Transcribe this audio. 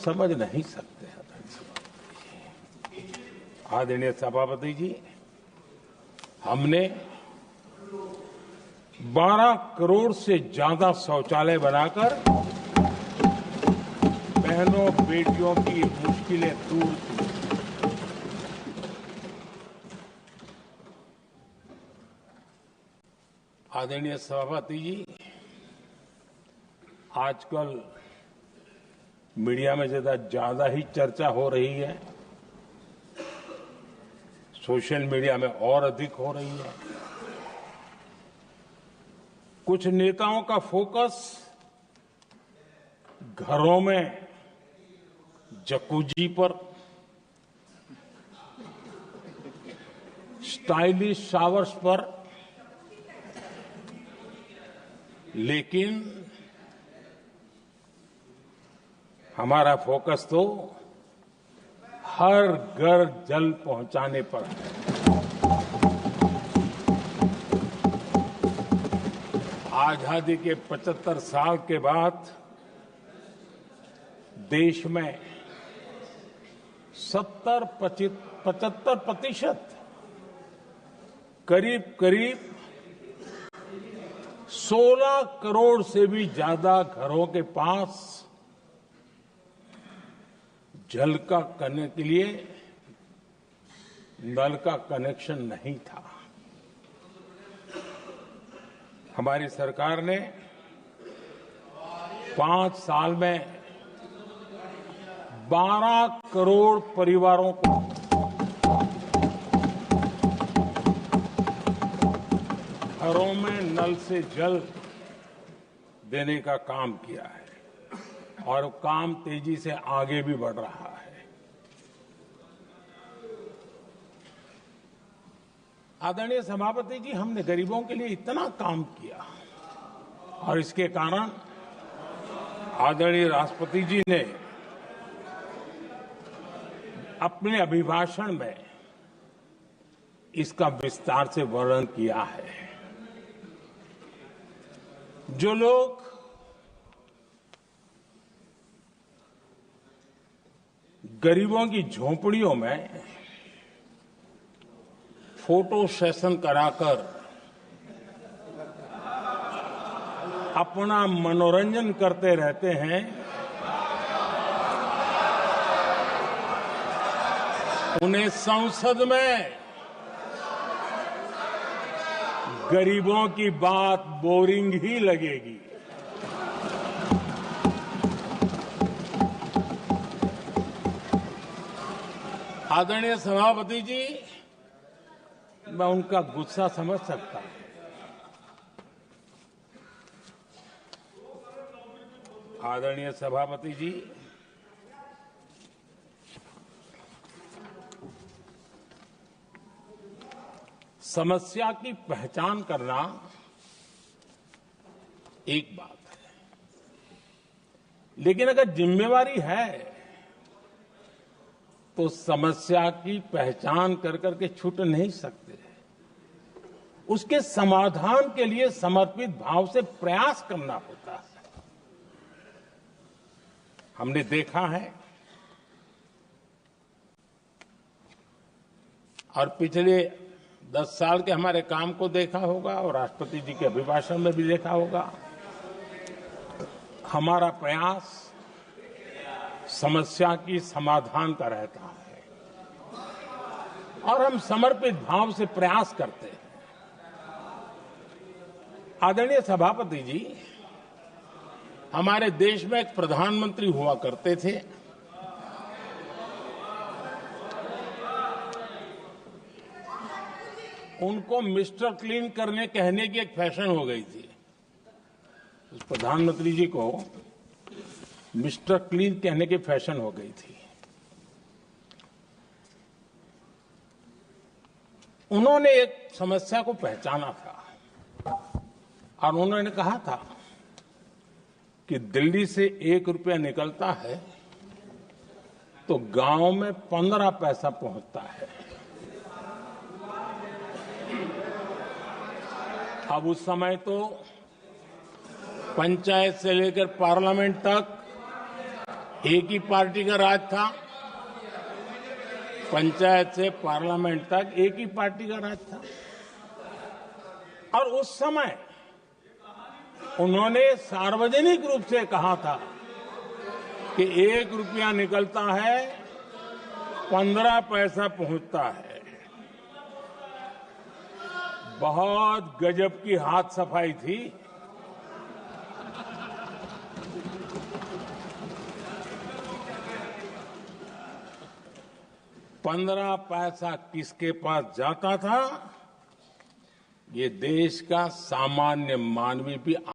समझ नहीं सकते। आदरणीय सभापति जी, हमने 12 करोड़ से ज्यादा शौचालय बनाकर बहनों बेटियों की मुश्किलें दूर की। आदरणीय सभापति जी, आजकल मीडिया में ज्यादा ही चर्चा हो रही है, सोशल मीडिया में और अधिक हो रही है। कुछ नेताओं का फोकस घरों में जकूजी पर, स्टाइलिश शावर्स पर, लेकिन हमारा फोकस तो हर घर जल पहुंचाने पर है। आजादी के 75 साल के बाद देश में 75% करीब 16 करोड़ से भी ज्यादा घरों के पास जल का करने के लिए नल का कनेक्शन नहीं था। हमारी सरकार ने 5 साल में 12 करोड़ परिवारों को घरों में नल से जल देने का काम किया है और काम तेजी से आगे भी बढ़ रहा है। आदरणीय सभापति जी, हमने गरीबों के लिए इतना काम किया और इसके कारण आदरणीय राष्ट्रपति जी ने अपने अभिभाषण में इसका विस्तार से वर्णन किया है। जो लोग गरीबों की झोंपड़ियों में फोटो सेशन कराकर अपना मनोरंजन करते रहते हैं, उन्हें संसद में गरीबों की बात बोरिंग ही लगेगी। आदरणीय सभापति जी, मैं उनका गुस्सा समझ सकता हूं। आदरणीय सभापति जी, समस्या की पहचान करना एक बात है, लेकिन अगर जिम्मेवारी है तो समस्या की पहचान कर करके छूट नहीं सकते। उसके समाधान के लिए समर्पित भाव से प्रयास करना होता है। हमने देखा है और पिछले 10 साल के हमारे काम को देखा होगा और राष्ट्रपति जी के अभिभाषण में भी देखा होगा। हमारा प्रयास समस्या की समाधान का रहता है और हम समर्पित भाव से प्रयास करते हैं। आदरणीय सभापति जी, हमारे देश में एक प्रधानमंत्री हुआ करते थे। उनको मिस्टर क्लीन करने कहने की एक फैशन हो गई थी। उस प्रधानमंत्री जी को मिस्टर क्लीन कहने की फैशन हो गई थी। उन्होंने एक समस्या को पहचाना था और उन्होंने कहा था कि दिल्ली से 1 रुपया निकलता है तो गांव में 15 पैसा पहुंचता है। अब उस समय तो पंचायत से लेकर पार्लियामेंट तक एक ही पार्टी का राज था। पंचायत से पार्लियामेंट तक एक ही पार्टी का राज था। और उस समय उन्होंने सार्वजनिक रूप से कहा था कि 1 रुपया निकलता है 15 पैसा पहुंचता है। बहुत गजब की हाथ सफाई थी। पंद्रह पैसा किसके पास जाता था, ये देश का सामान्य मानवी भी